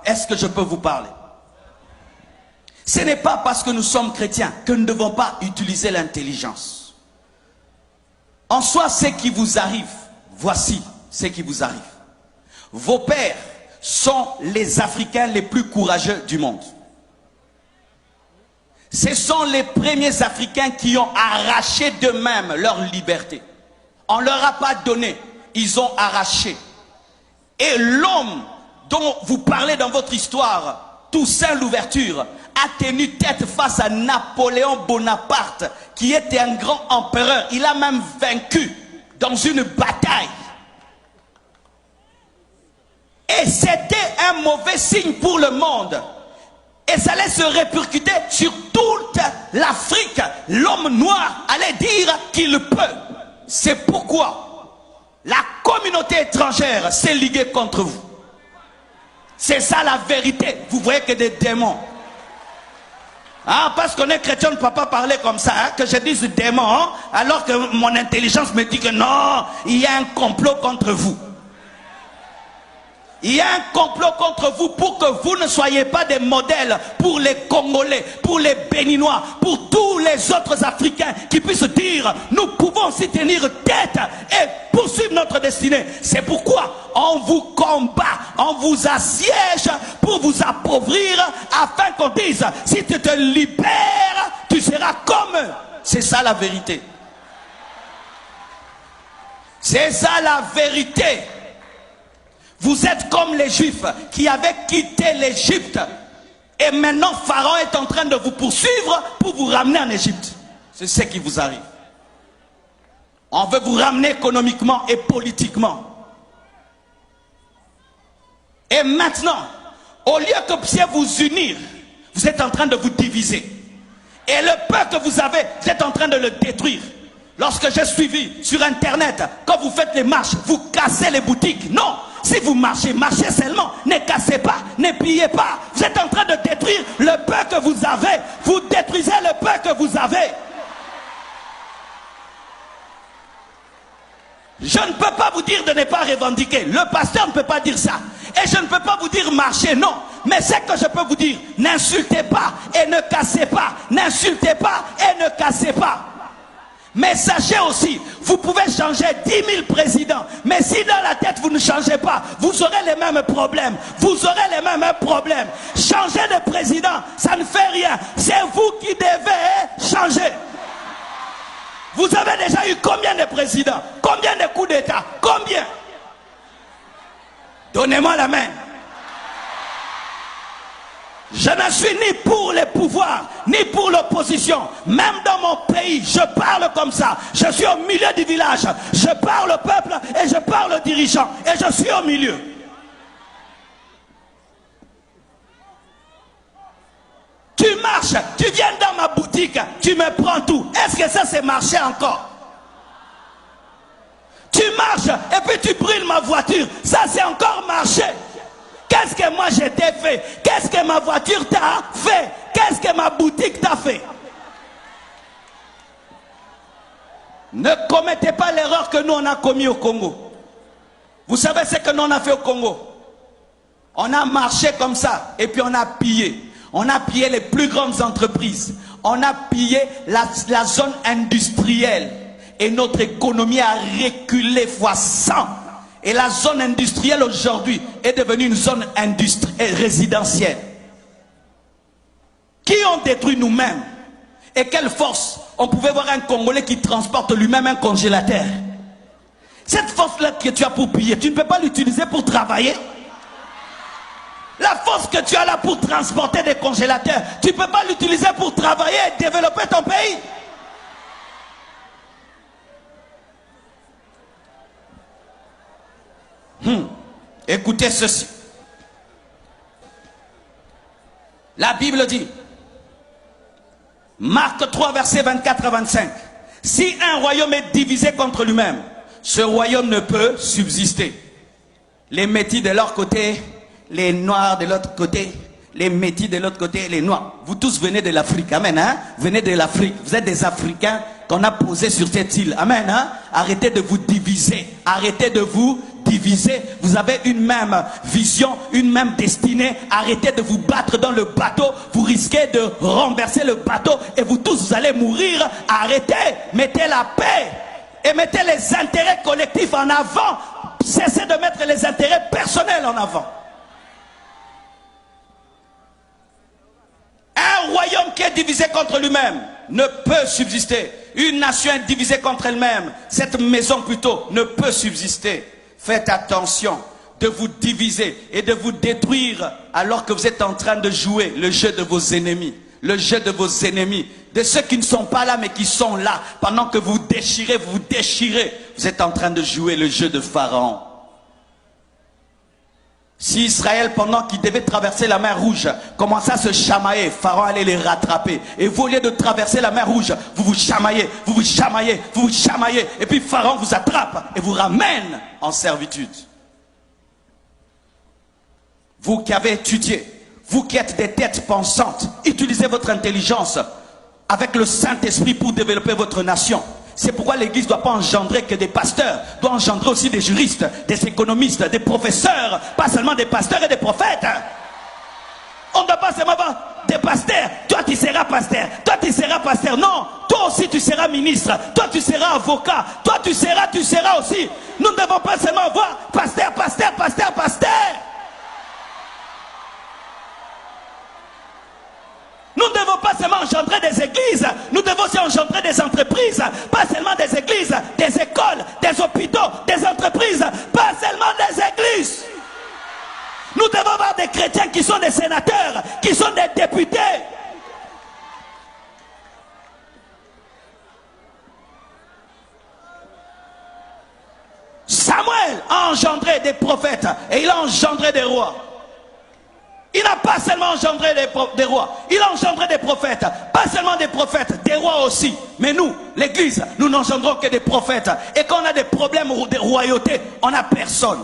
Est-ce que je peux vous parler? Ce n'est pas parce que nous sommes chrétiens que nous ne devons pas utiliser l'intelligence. En soi, ce qui vous arrive, voici ce qui vous arrive. Vos pères sont les Africains les plus courageux du monde. Ce sont les premiers Africains qui ont arraché d'eux-mêmes leur liberté. On ne leur a pas donné, ils ont arraché. Et l'homme dont vous parlez dans votre histoire, Toussaint Louverture, a tenu tête face à Napoléon Bonaparte, qui était un grand empereur. Il a même vaincu dans une bataille. Et c'était un mauvais signe pour le monde. Et ça allait se répercuter sur toute l'Afrique. L'homme noir allait dire qu'il peut. C'est pourquoi la communauté étrangère s'est liguée contre vous. C'est ça la vérité. Vous voyez que des démons. Ah, parce qu'on est chrétien, on ne peut pas parler comme ça, hein, que je dise démon, hein, alors que mon intelligence me dit que non, il y a un complot contre vous. Il y a un complot contre vous pour que vous ne soyez pas des modèles pour les Congolais, pour les Béninois, pour tous les autres Africains qui puissent dire nous pouvons s'y tenir tête et poursuivre notre destinée. C'est pourquoi on vous combat, on vous assiège pour vous appauvrir afin qu'on dise si tu te libères, tu seras comme eux. C'est ça la vérité. C'est ça la vérité. Vous êtes comme les Juifs qui avaient quitté l'Égypte. Et maintenant, Pharaon est en train de vous poursuivre pour vous ramener en Égypte. C'est ce qui vous arrive. On veut vous ramener économiquement et politiquement. Et maintenant, au lieu que vous puissiez vous unir, vous êtes en train de vous diviser. Et le peu que vous avez, vous êtes en train de le détruire. Lorsque j'ai suivi sur Internet, quand vous faites les marches, vous cassez les boutiques. Non! Si vous marchez, marchez seulement. Ne cassez pas, ne pillez pas. Vous êtes en train de détruire le peu que vous avez. Vous détruisez le peu que vous avez. Je ne peux pas vous dire de ne pas revendiquer. Le pasteur ne peut pas dire ça. Et je ne peux pas vous dire marcher, non. Mais ce que je peux vous dire, n'insultez pas et ne cassez pas. N'insultez pas et ne cassez pas. Mais sachez aussi, vous pouvez changer 10 000 présidents. Mais si dans la tête vous ne changez pas, vous aurez les mêmes problèmes. Vous aurez les mêmes problèmes. Changer de président, ça ne fait rien. C'est vous qui devez changer. Vous avez déjà eu combien de présidents? Combien de coups d'État? Combien? Donnez-moi la main. Je ne suis ni pour les pouvoirs, ni pour l'opposition. Même dans mon pays, je parle comme ça. Je suis au milieu du village. Je parle au peuple et je parle aux dirigeants. Et je suis au milieu. Tu marches, tu viens dans ma boutique, tu me prends tout. Est-ce que ça c'est marcher encore? Tu marches et puis tu brûles ma voiture. Ça c'est encore marcher. Qu'est-ce que moi je t'ai fait? Qu'est-ce que ma voiture t'a fait? Qu'est-ce que ma boutique t'a fait? Ne commettez pas l'erreur que nous on a commis au Congo. Vous savez ce que nous on a fait au Congo? On a marché comme ça et puis on a pillé. On a pillé les plus grandes entreprises. On a pillé la zone industrielle. Et notre économie a reculé fois 100. Et la zone industrielle aujourd'hui est devenue une zone résidentielle. Qui ont détruit nous-mêmes? Et quelle force? On pouvait voir un Congolais qui transporte lui-même un congélateur. Cette force-là que tu as pour piller, tu ne peux pas l'utiliser pour travailler. La force que tu as là pour transporter des congélateurs, tu ne peux pas l'utiliser pour travailler et développer ton pays. Écoutez ceci. La Bible dit, Marc 3, versets 24 à 25. Si un royaume est divisé contre lui-même, ce royaume ne peut subsister. Les métis de leur côté, les noirs de l'autre côté, les métis de l'autre côté, les noirs. Vous tous venez de l'Afrique, amen, hein? Venez de l'Afrique. Vous êtes des Africains qu'on a posés sur cette île, amen, hein? Arrêtez de vous diviser. Arrêtez de vous diviser. divisés, vous avez une même vision, une même destinée. Arrêtez de vous battre dans le bateau, vous risquez de renverser le bateau et vous tous vous allez mourir. Arrêtez, mettez la paix et mettez les intérêts collectifs en avant. Cessez de mettre les intérêts personnels en avant. Un royaume qui est divisé contre lui-même ne peut subsister. Une nation divisée contre elle-même, cette maison plutôt, ne peut subsister. Faites attention de vous diviser et de vous détruire alors que vous êtes en train de jouer le jeu de vos ennemis. Le jeu de vos ennemis, de ceux qui ne sont pas là mais qui sont là. Pendant que vous déchirez, vous êtes en train de jouer le jeu de Pharaon. Si Israël, pendant qu'il devait traverser la mer Rouge, commençait à se chamailler, Pharaon allait les rattraper. Et vous, au lieu de traverser la mer Rouge, vous vous chamaillez, vous vous chamaillez, vous vous chamaillez. Et puis Pharaon vous attrape et vous ramène en servitude. Vous qui avez étudié, vous qui êtes des têtes pensantes, utilisez votre intelligence avec le Saint-Esprit pour développer votre nation. C'est pourquoi l'Église ne doit pas engendrer que des pasteurs, doit engendrer aussi des juristes, des économistes, des professeurs, pas seulement des pasteurs et des prophètes. On ne doit pas seulement avoir des pasteurs. Toi tu seras pasteur, toi tu seras pasteur. Non, toi aussi tu seras ministre, toi tu seras avocat, toi tu seras aussi. Nous ne devons pas seulement avoir pasteur, pasteur, pasteur, pasteur. Nous ne devons pas seulement engendrer des églises, nous devons aussi engendrer des entreprises, pas seulement des églises, des écoles, des hôpitaux, des entreprises, pas seulement des églises. Nous devons avoir des chrétiens qui sont des sénateurs, qui sont des députés. Samuel a engendré des prophètes et il a engendré des rois. Il n'a pas seulement engendré des rois, il a engendré des prophètes. Pas seulement des prophètes, des rois aussi. Mais nous, l'Église, nous n'engendrons que des prophètes. Et quand on a des problèmes de royauté, on n'a personne.